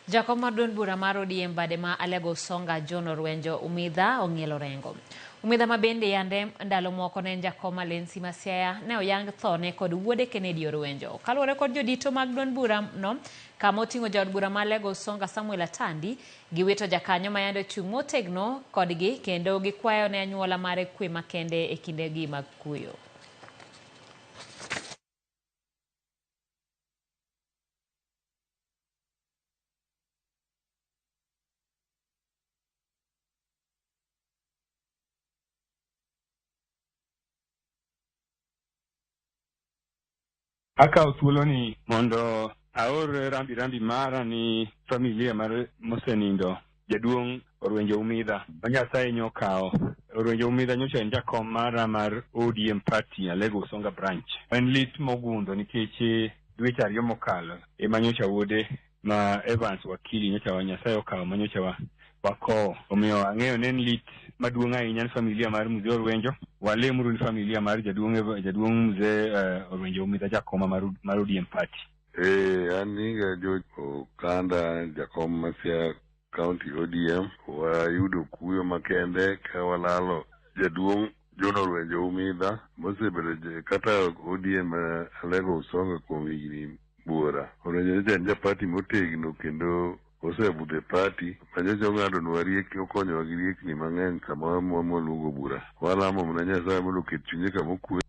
Jakom mar duond bura mar ODM bade ma Alego Usonga John Orwenjo Umidha ong'ielo rengo. Umidha ma bende yande ndalo moko ne en jakom Malensi ma Siaya ne oyang thone kod wuode Kennedy Orwenjo. Kaluwore kod jodito mag duond bura no, kama oting'o jaod bura ma Alego Usonga Samuel Atandi, giwito jakanyo ma yande chung' motegno kodgi kendo gikwayo ne anyuola mare kwe makende e kindegi mag kuyo. Akawo thuoloni mondo aor rambi mara ni familia mar mosenindo jaduong' Orwenjo Umidha ma Nyasaye nyokawo. Orwenjo Umidha nyocha en jakom mara mar ODM party Alego Usonga branch. En lit mogundho nikech dweche 2 mokalo ema nyocha wuode ma Evans Wakili nyocha Nyasaye okawo ma nyocha wakowo. Omiyo ang'eyo ne en lit maduong' ahinya ni familia mar Mzee Orwenjo. Walemuru ni familia mar jaduong' Mzee Orwenjo Umidha jakoma mar ODM party. An Niga George Okanda jakom ma Siaya County ODM wayudo kuyo makende ka walalo jaduong' John Orwenjo Umidha mosebedo kata ODM Alego Usonga kuom higni buora. Orwenjo en japati motegno kendo osebudho e party manyocha ong'adonwa rieko, okonyowa gi riekni mang'eny sama waluongo bura. Walamo mana Nyasaye mondo oket chunye kama okwe.